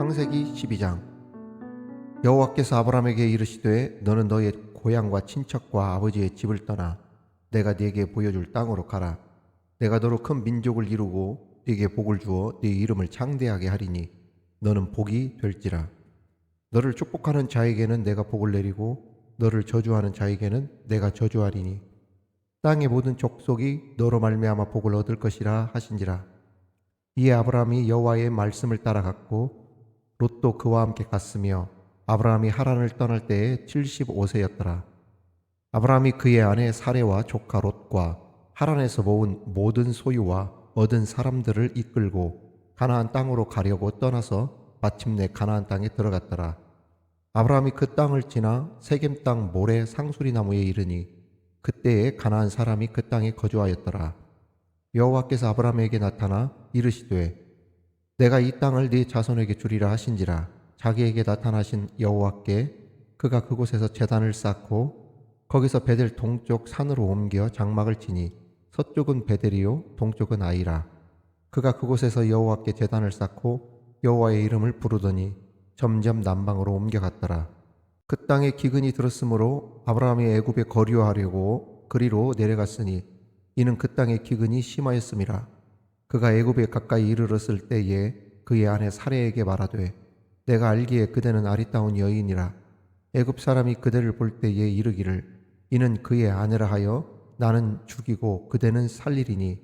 창세기 12장. 여호와께서 아브라함에게 이르시되 너는 너의 고향과 친척과 아버지의 집을 떠나 내가 네게 보여줄 땅으로 가라. 내가 너로 큰 민족을 이루고 네게 복을 주어 네 이름을 창대하게 하리니 너는 복이 될지라. 너를 축복하는 자에게는 내가 복을 내리고 너를 저주하는 자에게는 내가 저주하리니 땅의 모든 족속이 너로 말미암아 복을 얻을 것이라 하신지라. 이에 아브라함이 여호와의 말씀을 따라갔고 롯도 그와 함께 갔으며 아브라함이 하란을 떠날 때에 75세였더라. 아브라함이 그의 아내 사레와 조카 롯과 하란에서 모은 모든 소유와 얻은 사람들을 이끌고 가나안 땅으로 가려고 떠나서 마침내 가나안 땅에 들어갔더라. 아브라함이 그 땅을 지나 세겜 땅 모래 상수리 나무에 이르니 그때에 가나안 사람이 그 땅에 거주하였더라. 여호와께서 아브라함에게 나타나 이르시되 내가 이 땅을 네 자손에게 주리라 하신지라. 자기에게 나타나신 여호와께 그가 그곳에서 제단을 쌓고 거기서 베델 동쪽 산으로 옮겨 장막을 치니 서쪽은 베델이요 동쪽은 아이라. 그가 그곳에서 여호와께 제단을 쌓고 여호와의 이름을 부르더니 점점 남방으로 옮겨갔더라. 그 땅에 기근이 들었으므로 아브라함이 애굽에 거류하려고 그리로 내려갔으니 이는 그 땅에 기근이 심하였음이라. 그가 애굽에 가까이 이르렀을 때에 그의 아내 사레에게 말하되 내가 알기에 그대는 아리따운 여인이라. 애굽 사람이 그대를 볼 때에 이르기를 이는 그의 아내라 하여 나는 죽이고 그대는 살리리니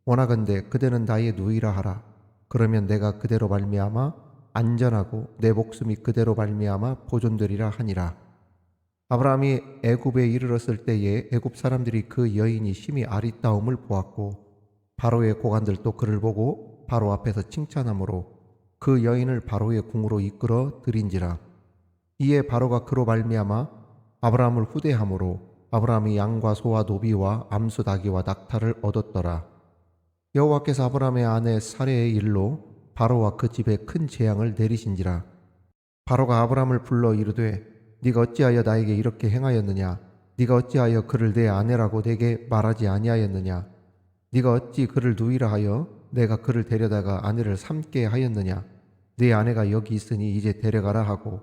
원하건대 그대는 나의 누이라 하라. 그러면 내가 그대로 말미암아 안전하고 내 목숨이 그대로 말미암아 보존되리라 하니라. 아브라함이 애굽에 이르렀을 때에 애굽 사람들이 그 여인이 심히 아리따움을 보았고 바로의 고관들도 그를 보고 바로 앞에서 칭찬하므로 그 여인을 바로의 궁으로 이끌어 들인지라. 이에 바로가 그로 말미암아 아브라함을 후대함으로 아브라함이 양과 소와 노비와 암수 닭이와 낙타를 얻었더라. 여호와께서 아브라함의 아내 사레의 일로 바로와 그 집에 큰 재앙을 내리신지라. 바로가 아브라함을 불러 이르되 네가 어찌하여 나에게 이렇게 행하였느냐? 네가 어찌하여 그를 내 아내라고 내게 말하지 아니하였느냐? 네가 어찌 그를 누이라 하여 내가 그를 데려다가 아내를 삼게 하였느냐? 네 아내가 여기 있으니 이제 데려가라 하고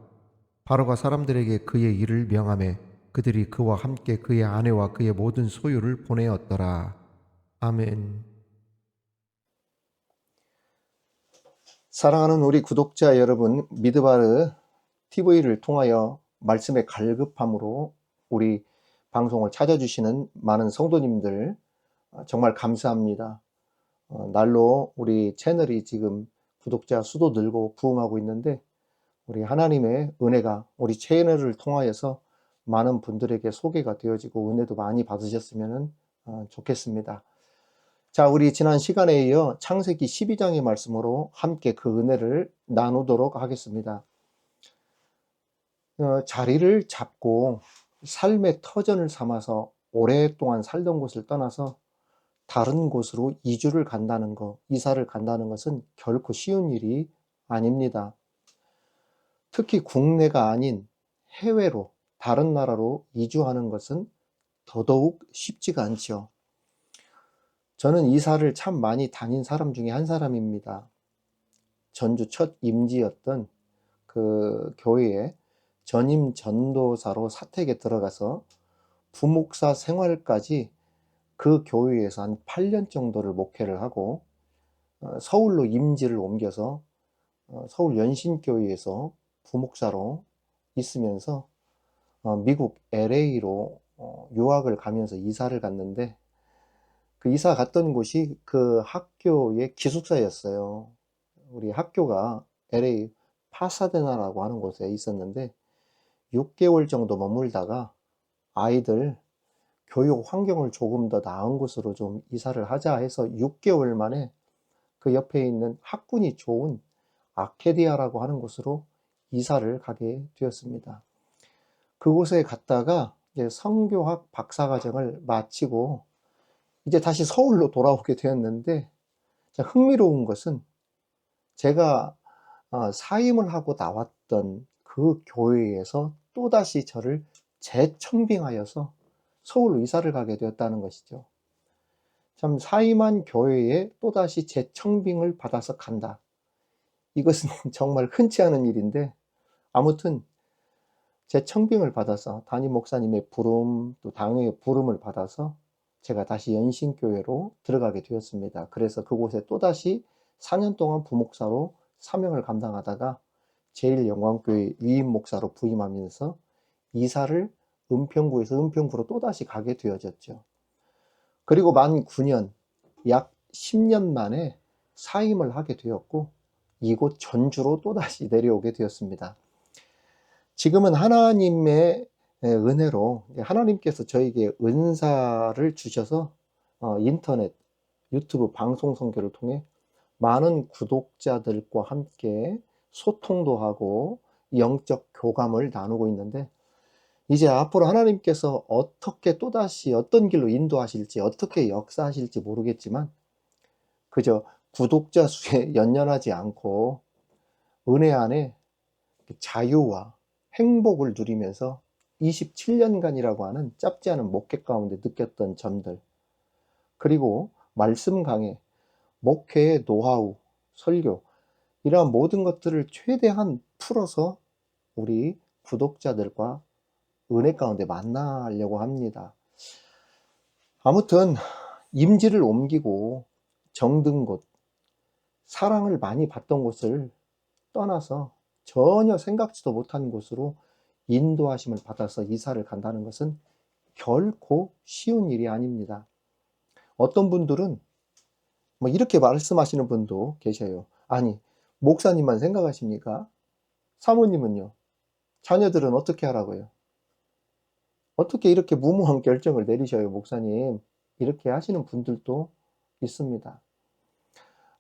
바로가 사람들에게 그의 일을 명하매 그들이 그와 함께 그의 아내와 그의 모든 소유를 보내었더라. 아멘. 사랑하는 우리 구독자 여러분, 미드바르 TV를 통하여 말씀의 갈급함으로 우리 방송을 찾아주시는 많은 성도님들 정말 감사합니다. 날로 우리 채널이 지금 구독자 수도 늘고 부흥하고 있는데 우리 하나님의 은혜가 우리 채널을 통하여서 많은 분들에게 소개가 되어지고 은혜도 많이 받으셨으면 좋겠습니다. 자, 우리 지난 시간에 이어 창세기 12장의 말씀으로 함께 그 은혜를 나누도록 하겠습니다. 자리를 잡고 삶의 터전을 삼아서 오랫동안 살던 곳을 떠나서 다른 곳으로 이주를 간다는 것, 이사를 간다는 것은 결코 쉬운 일이 아닙니다. 특히 국내가 아닌 해외로, 다른 나라로 이주하는 것은 더더욱 쉽지가 않죠. 저는 이사를 참 많이 다닌 사람 중에 한 사람입니다. 전주 첫 임지였던 그 교회에 전임 전도사로 사택에 들어가서 부목사 생활까지 그 교회에서 한 8년 정도를 목회를 하고 서울로 임지를 옮겨서 서울 연신교회에서 부목사로 있으면서 미국 LA로 유학을 가면서 이사를 갔는데 그 이사 갔던 곳이 그 학교의 기숙사였어요. 우리 학교가 LA 파사데나라고 하는 곳에 있었는데 6개월 정도 머물다가 아이들 교육 환경을 조금 더 나은 곳으로 좀 이사를 하자 해서 6개월 만에 그 옆에 있는 학군이 좋은 아케디아라고 하는 곳으로 이사를 가게 되었습니다. 그곳에 갔다가 이제 성교학 박사과정을 마치고 이제 다시 서울로 돌아오게 되었는데 흥미로운 것은 제가 사임을 하고 나왔던 그 교회에서 또다시 저를 재청빙하여서 서울로 이사를 가게 되었다는 것이죠. 참 사임한 교회에 또다시 재청빙을 받아서 간다. 이것은 정말 흔치 않은 일인데, 아무튼 제 청빙을 받아서 담임 목사님의 부름, 또 당회의 부름을 받아서 제가 다시 연신교회로 들어가게 되었습니다. 그래서 그곳에 또다시 4년 동안 부목사로 사명을 감당하다가 제일영광교회 위임 목사로 부임하면서 이사를 은평구에서 은평구로 또다시 가게 되어졌죠. 그리고 만 9년, 약 10년 만에 사임을 하게 되었고, 이곳 전주로 또다시 내려오게 되었습니다. 지금은 하나님의 은혜로 하나님께서 저에게 은사를 주셔서 인터넷, 유튜브 방송 선교를 통해 많은 구독자들과 함께 소통도 하고 영적 교감을 나누고 있는데, 이제 앞으로 하나님께서 어떻게 또다시 어떤 길로 인도하실지, 어떻게 역사하실지 모르겠지만 그저 구독자 수에 연연하지 않고 은혜 안에 자유와 행복을 누리면서 27년간이라고 하는 짧지 않은 목회 가운데 느꼈던 점들, 그리고 말씀 강해, 목회의 노하우, 설교, 이러한 모든 것들을 최대한 풀어서 우리 구독자들과 은혜 가운데 만나려고 합니다. 아무튼 임지를 옮기고 정든 곳, 사랑을 많이 받던 곳을 떠나서 전혀 생각지도 못한 곳으로 인도하심을 받아서 이사를 간다는 것은 결코 쉬운 일이 아닙니다. 어떤 분들은 뭐 이렇게 말씀하시는 분도 계셔요. 아니, 목사님만 생각하십니까? 사모님은요? 자녀들은 어떻게 하라고요? 어떻게 이렇게 무모한 결정을 내리셔요, 목사님? 이렇게 하시는 분들도 있습니다.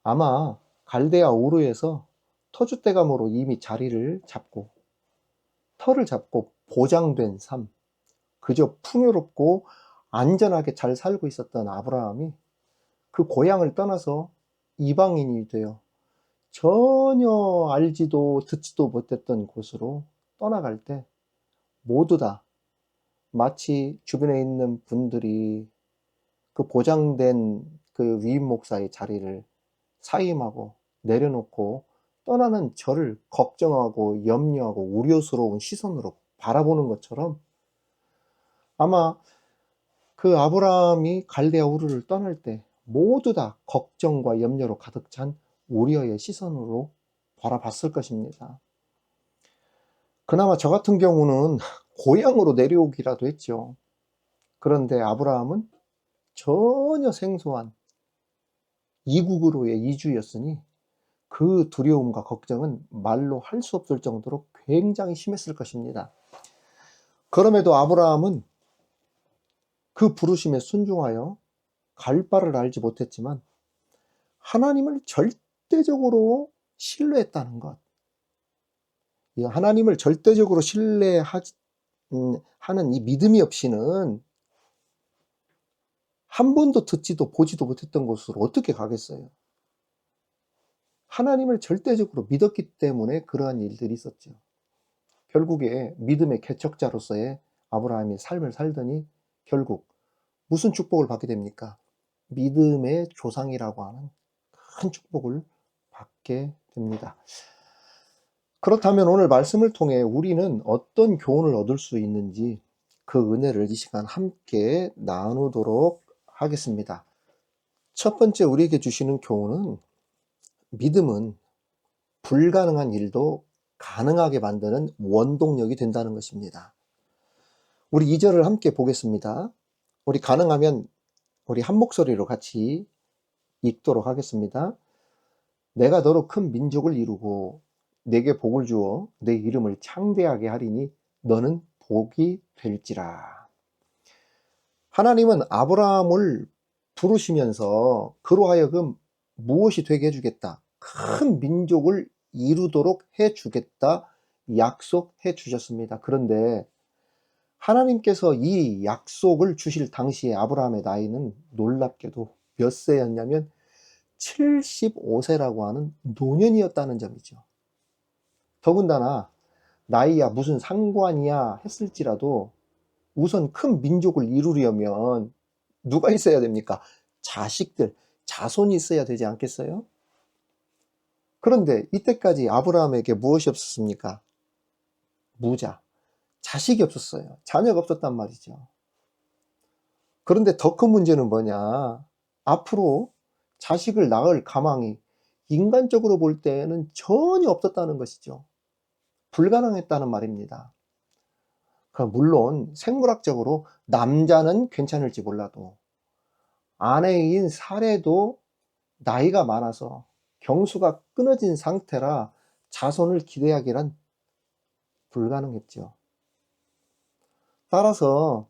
아마 갈대아 우르에서 터줏대감으로 이미 자리를 잡고 터를 잡고 보장된 삶, 그저 풍요롭고 안전하게 잘 살고 있었던 아브라함이 그 고향을 떠나서 이방인이 되어 전혀 알지도 듣지도 못했던 곳으로 떠나갈 때 모두 다 마치 주변에 있는 분들이 그 보장된 그 위임 목사의 자리를 사임하고 내려놓고 떠나는 저를 걱정하고 염려하고 우려스러운 시선으로 바라보는 것처럼, 아마 그 아브라함이 갈대아 우르를 떠날 때 모두 다 걱정과 염려로 가득 찬 우려의 시선으로 바라봤을 것입니다. 그나마 저 같은 경우는 고향으로 내려오기라도 했죠. 그런데 아브라함은 전혀 생소한 이국으로의 이주였으니 그 두려움과 걱정은 말로 할 수 없을 정도로 굉장히 심했을 것입니다. 그럼에도 아브라함은 그 부르심에 순종하여 갈 바를 알지 못했지만 하나님을 절대적으로 신뢰했다는 것, 이 하나님을 절대적으로 신뢰하는 이 믿음이 없이는 한 번도 듣지도 보지도 못했던 곳으로 어떻게 가겠어요? 하나님을 절대적으로 믿었기 때문에 그러한 일들이 있었죠. 결국에 믿음의 개척자로서의 아브라함이 삶을 살더니 결국 무슨 축복을 받게 됩니까? 믿음의 조상이라고 하는 큰 축복을 받게 됩니다. 그렇다면 오늘 말씀을 통해 우리는 어떤 교훈을 얻을 수 있는지 그 은혜를 이 시간 함께 나누도록 하겠습니다. 첫 번째 우리에게 주시는 교훈은, 믿음은 불가능한 일도 가능하게 만드는 원동력이 된다는 것입니다. 우리 2절을 함께 보겠습니다. 우리 가능하면 우리 한 목소리로 같이 읽도록 하겠습니다. 내가 너로 큰 민족을 이루고 내게 복을 주어 내 이름을 창대하게 하리니 너는 복이 될지라. 하나님은 아브라함을 부르시면서 그로 하여금 무엇이 되게 해주겠다, 큰 민족을 이루도록 해주겠다 약속해 주셨습니다. 그런데 하나님께서 이 약속을 주실 당시에 아브라함의 나이는 놀랍게도 몇 세였냐면 75세라고 하는 노년이었다는 점이죠. 더군다나 나이야 무슨 상관이야 했을지라도 우선 큰 민족을 이루려면 누가 있어야 됩니까? 자식들, 자손이 있어야 되지 않겠어요? 그런데 이때까지 아브라함에게 무엇이 없었습니까? 무자, 자식이 없었어요. 자녀가 없었단 말이죠. 그런데 더 큰 문제는 뭐냐? 앞으로 자식을 낳을 가망이 인간적으로 볼 때는 전혀 없었다는 것이죠. 불가능했다는 말입니다. 물론 생물학적으로 남자는 괜찮을지 몰라도 아내인 사례도 나이가 많아서 경수가 끊어진 상태라 자손을 기대하기란 불가능했죠. 따라서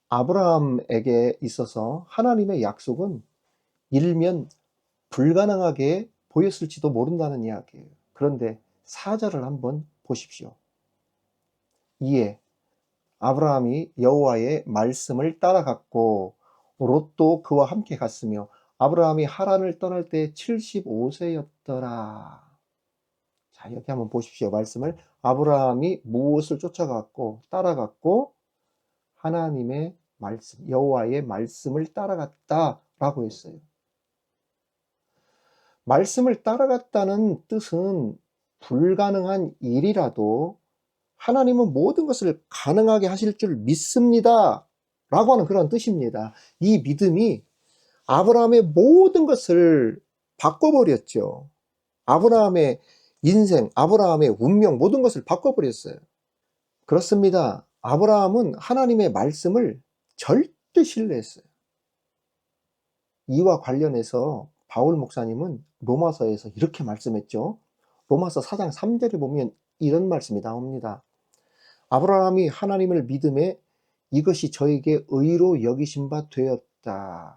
아브라함에게 있어서 하나님의 약속은 일면 불가능하게 보였을지도 모른다는 이야기예요. 그런데 4절을 한번 보십시오. 이에 아브라함이 여호와의 말씀을 따라갔고 롯도 그와 함께 갔으며 아브라함이 하란을 떠날 때 75세였더라. 자, 여기 한번 보십시오. 말씀을 아브라함이 무엇을 쫓아갔고 따라갔고 하나님의 말씀, 여호와의 말씀을 따라갔다라고 했어요. 말씀을 따라갔다는 뜻은 불가능한 일이라도 하나님은 모든 것을 가능하게 하실 줄 믿습니다 라고 하는 그런 뜻입니다. 이 믿음이 아브라함의 모든 것을 바꿔버렸죠. 아브라함의 인생, 아브라함의 운명, 모든 것을 바꿔버렸어요. 그렇습니다. 아브라함은 하나님의 말씀을 절대 신뢰했어요. 이와 관련해서 바울 목사님은 로마서에서 이렇게 말씀했죠. 로마서 4장 3절에 보면 이런 말씀이 나옵니다. 아브라함이 하나님을 믿음에 이것이 저에게 의로 여기신 바 되었다.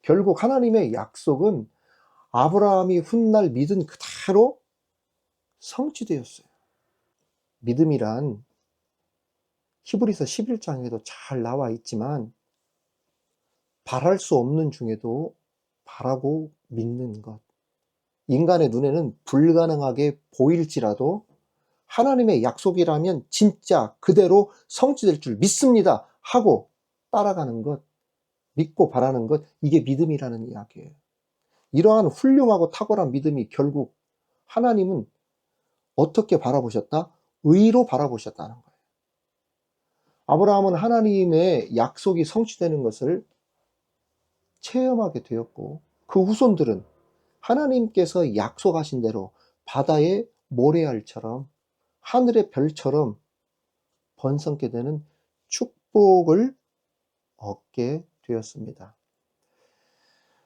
결국 하나님의 약속은 아브라함이 훗날 믿은 그대로 성취되었어요. 믿음이란 히브리서 11장에도 잘 나와 있지만 바랄 수 없는 중에도 바라고 믿는 것. 인간의 눈에는 불가능하게 보일지라도 하나님의 약속이라면 진짜 그대로 성취될 줄 믿습니다 하고 따라가는 것, 믿고 바라는 것, 이게 믿음이라는 이야기예요. 이러한 훌륭하고 탁월한 믿음이 결국 하나님은 어떻게 바라보셨다? 의로 바라보셨다는 거예요. 아브라함은 하나님의 약속이 성취되는 것을 체험하게 되었고 그 후손들은 하나님께서 약속하신 대로 바다의 모래알처럼 하늘의 별처럼 번성게 되는 축복을 얻게 되었습니다.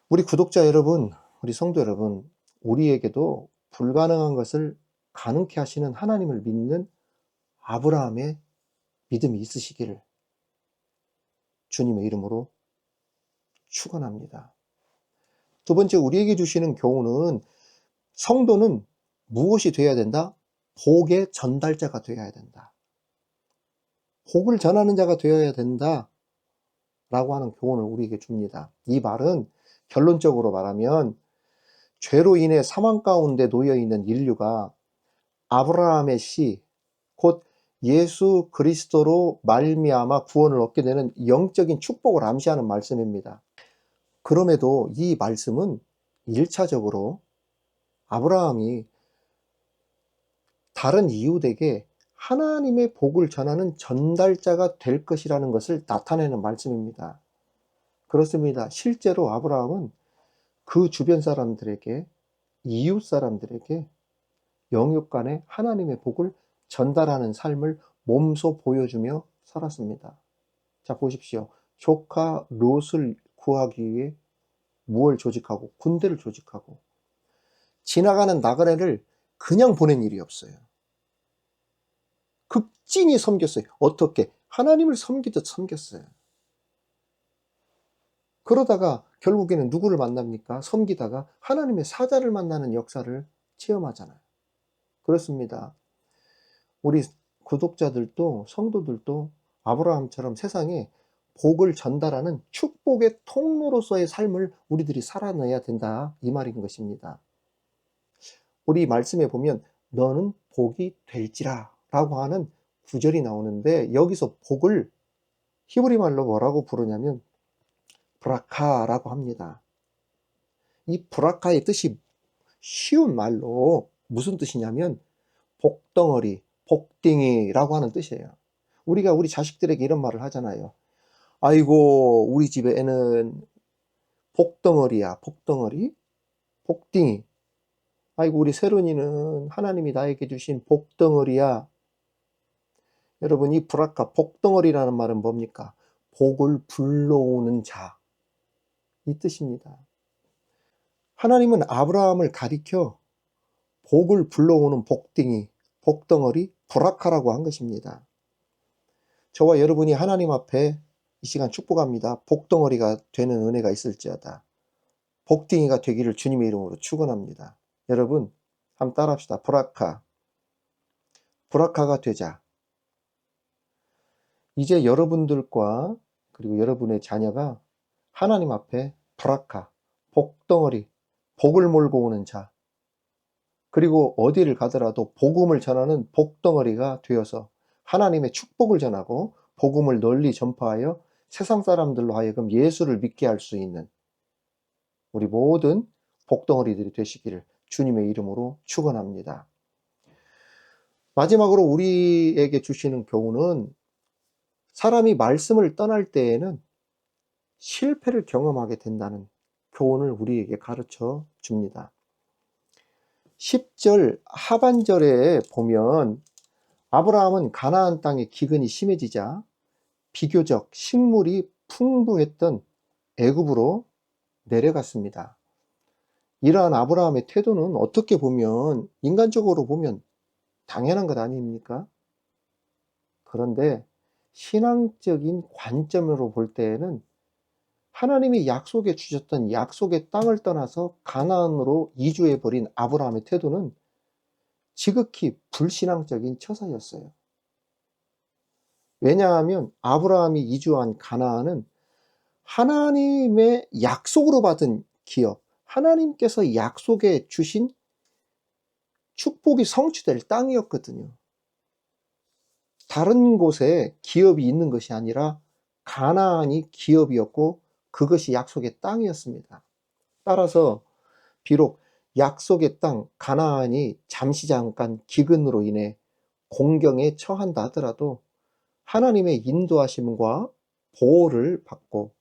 우리 구독자 여러분, 우리 성도 여러분, 우리에게도 불가능한 것을 가능케 하시는 하나님을 믿는 아브라함의 믿음이 있으시기를 주님의 이름으로 축원합니다. 두 번째, 우리에게 주시는 교훈은 성도는 무엇이 되어야 된다? 복의 전달자가 되어야 된다. 복을 전하는 자가 되어야 된다 라고 하는 교훈을 우리에게 줍니다. 이 말은 결론적으로 말하면 죄로 인해 사망 가운데 놓여 있는 인류가 아브라함의 씨, 곧 예수 그리스도로 말미암아 구원을 얻게 되는 영적인 축복을 암시하는 말씀입니다. 그럼에도 이 말씀은 1차적으로 아브라함이 다른 이웃에게 하나님의 복을 전하는 전달자가 될 것이라는 것을 나타내는 말씀입니다. 그렇습니다. 실제로 아브라함은 그 주변 사람들에게, 이웃 사람들에게 영육간에 하나님의 복을 전달하는 삶을 몸소 보여주며 살았습니다. 자, 보십시오. 조카 롯을 구하기 위해 무을 조직하고 군대를 조직하고 지나가는 나그네를 그냥 보낸 일이 없어요. 극진히 섬겼어요. 어떻게? 하나님을 섬기듯 섬겼어요. 그러다가 결국에는 누구를 만납니까? 섬기다가 하나님의 사자를 만나는 역사를 체험하잖아요. 그렇습니다. 우리 구독자들도 성도들도 아브라함처럼 세상에 복을 전달하는 축복의 통로로서의 삶을 우리들이 살아내야 된다, 이 말인 것입니다. 우리 말씀에 보면 너는 복이 될지라 라고 하는 구절이 나오는데 여기서 복을 히브리 말로 뭐라고 부르냐면 브라카라고 합니다. 이 브라카의 뜻이 쉬운 말로 무슨 뜻이냐면 복덩어리, 복딩이라고 하는 뜻이에요. 우리가 우리 자식들에게 이런 말을 하잖아요. 아이고, 우리 집에 애는 복덩어리야, 복덩어리, 복딩이. 아이고, 우리 세론이는 하나님이 나에게 주신 복덩어리야. 여러분, 이 브라카, 복덩어리라는 말은 뭡니까? 복을 불러오는 자, 이 뜻입니다. 하나님은 아브라함을 가리켜 복을 불러오는 복딩이, 복덩어리, 브라카라고 한 것입니다. 저와 여러분이 하나님 앞에 이 시간 축복합니다. 복덩어리가 되는 은혜가 있을지어다. 복딩이가 되기를 주님의 이름으로 축원합니다. 여러분, 한번 따라합시다. 브라카, 브라카가 되자. 이제 여러분들과 그리고 여러분의 자녀가 하나님 앞에 브라카, 복덩어리, 복을 몰고 오는 자, 그리고 어디를 가더라도 복음을 전하는 복덩어리가 되어서 하나님의 축복을 전하고 복음을 널리 전파하여 세상 사람들로 하여금 예수를 믿게 할 수 있는 우리 모든 복덩어리들이 되시기를 주님의 이름으로 축원합니다. 마지막으로 우리에게 주시는 교훈은 사람이 말씀을 떠날 때에는 실패를 경험하게 된다는 교훈을 우리에게 가르쳐 줍니다. 10절 하반절에 보면 아브라함은 가나안 땅의 기근이 심해지자 비교적 식물이 풍부했던 애굽으로 내려갔습니다. 이러한 아브라함의 태도는 어떻게 보면 인간적으로 보면 당연한 것 아닙니까? 그런데 신앙적인 관점으로 볼 때에는 하나님이 약속해 주셨던 약속의 땅을 떠나서 가나안으로 이주해버린 아브라함의 태도는 지극히 불신앙적인 처사였어요. 왜냐하면 아브라함이 이주한 가나안은 하나님의 약속으로 받은 기업, 하나님께서 약속해 주신 축복이 성취될 땅이었거든요. 다른 곳에 기업이 있는 것이 아니라 가나안이 기업이었고 그것이 약속의 땅이었습니다. 따라서 비록 약속의 땅 가나안이 잠시 잠깐 기근으로 인해 공경에 처한다 하더라도 하나님의 인도하심과 보호를 받고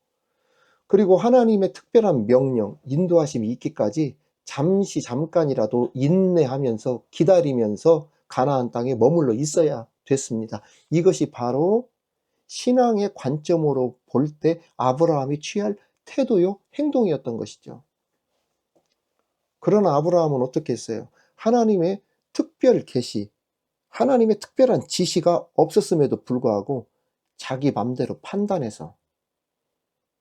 그리고 하나님의 특별한 명령, 인도하심이 있기까지 잠시 잠깐이라도 인내하면서 기다리면서 가나안 땅에 머물러 있어야 됐습니다. 이것이 바로 신앙의 관점으로 볼 때 아브라함이 취할 태도요, 행동이었던 것이죠. 그러나 아브라함은 어떻게 했어요? 하나님의 특별 계시, 하나님의 특별한 지시가 없었음에도 불구하고 자기 맘대로 판단해서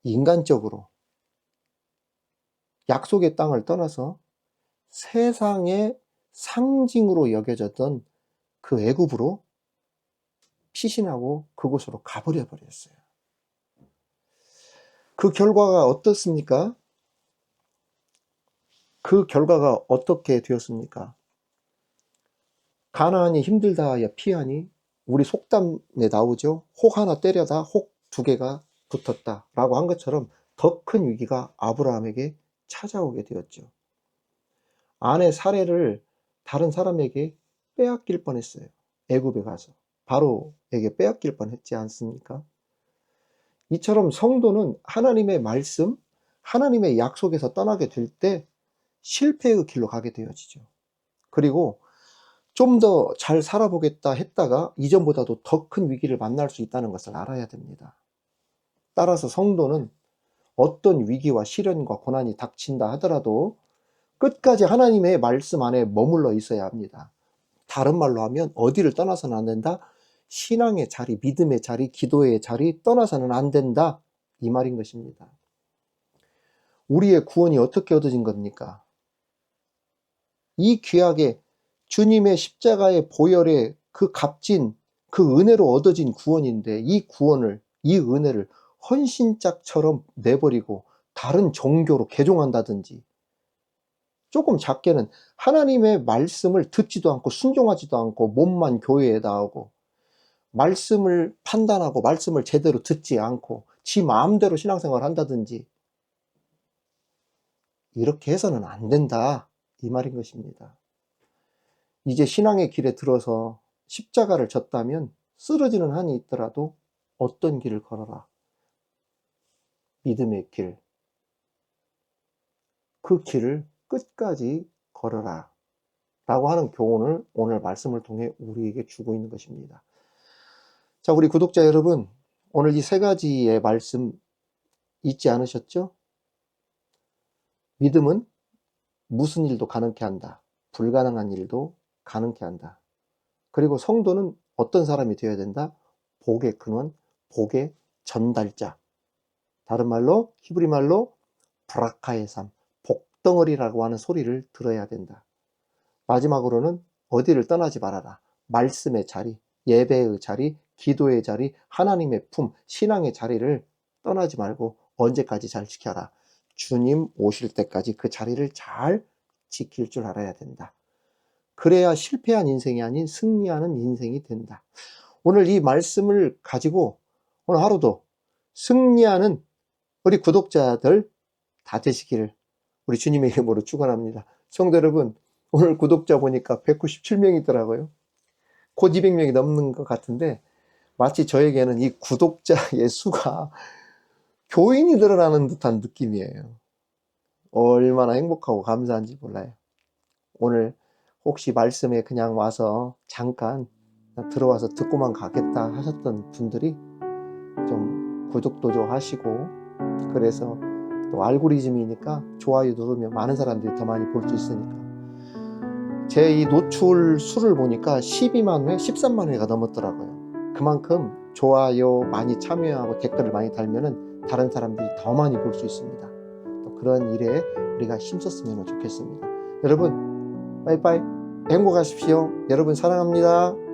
인간적으로 약속의 땅을 떠나서 세상의 상징으로 여겨졌던 그 애굽으로 피신하고 그곳으로 가버려 버렸어요. 그 결과가 어떻습니까? 그 결과가 어떻게 되었습니까? 가나안이 힘들다 하여 피하니 우리 속담에 나오죠. 혹 하나 때려다 혹 두 개가 붙었다 라고 한 것처럼 더 큰 위기가 아브라함에게 찾아오게 되었죠. 아내 사례를 다른 사람에게 빼앗길 뻔했어요. 애굽에 가서 바로에게 빼앗길 뻔했지 않습니까? 이처럼 성도는 하나님의 말씀, 하나님의 약속에서 떠나게 될 때 실패의 길로 가게 되어지죠. 그리고 좀 더 잘 살아보겠다 했다가 이전보다도 더 큰 위기를 만날 수 있다는 것을 알아야 됩니다. 따라서 성도는 어떤 위기와 시련과 고난이 닥친다 하더라도 끝까지 하나님의 말씀 안에 머물러 있어야 합니다. 다른 말로 하면 어디를 떠나서는 안 된다? 신앙의 자리, 믿음의 자리, 기도의 자리 떠나서는 안 된다. 이 말인 것입니다. 우리의 구원이 어떻게 얻어진 겁니까? 이 귀하게 주님의 십자가의 보혈의 그 값진 그 은혜로 얻어진 구원인데 이 구원을, 이 은혜를 헌신짝처럼 내버리고 다른 종교로 개종한다든지 조금 작게는 하나님의 말씀을 듣지도 않고 순종하지도 않고 몸만 교회에 나오고 말씀을 판단하고 말씀을 제대로 듣지 않고 지 마음대로 신앙생활을 한다든지 이렇게 해서는 안 된다. 이 말인 것입니다. 이제 신앙의 길에 들어서 십자가를 졌다면 쓰러지는 한이 있더라도 어떤 길을 걸어라. 믿음의 길. 그 길을 끝까지 걸어라. 라고 하는 교훈을 오늘 말씀을 통해 우리에게 주고 있는 것입니다. 자, 우리 구독자 여러분, 오늘 이 세 가지의 말씀 잊지 않으셨죠? 믿음은 무슨 일도 가능케 한다. 불가능한 일도 가능케 한다. 그리고 성도는 어떤 사람이 되어야 된다? 복의 근원, 복의 전달자. 다른 말로, 히브리 말로 브라카의 삶, 복덩어리라고 하는 소리를 들어야 된다. 마지막으로는 어디를 떠나지 말아라. 말씀의 자리, 예배의 자리, 기도의 자리, 하나님의 품, 신앙의 자리를 떠나지 말고 언제까지 잘 지켜라. 주님 오실 때까지 그 자리를 잘 지킬 줄 알아야 된다. 그래야 실패한 인생이 아닌 승리하는 인생이 된다. 오늘 이 말씀을 가지고 오늘 하루도 승리하는 우리 구독자들 다 되시기를 우리 주님의 이름으로 축원합니다. 성도 여러분, 오늘 구독자 보니까 197명이더라고요. 곧 200명이 넘는 것 같은데 마치 저에게는 이 구독자의 수가 교인이 늘어나는 듯한 느낌이에요. 얼마나 행복하고 감사한지 몰라요. 오늘 혹시 말씀에 그냥 와서 잠깐 들어와서 듣고만 가겠다 하셨던 분들이 좀 구독도 좀 하시고, 그래서 또 알고리즘이니까 좋아요 누르면 많은 사람들이 더 많이 볼 수 있으니까 제 이 노출 수를 보니까 12만 회, 13만 회가 넘었더라고요. 그만큼 좋아요 많이 참여하고 댓글을 많이 달면은 다른 사람들이 더 많이 볼 수 있습니다. 또 그런 일에 우리가 힘썼으면 좋겠습니다. 여러분, 빠이빠이. 행복하십시오. 여러분 사랑합니다.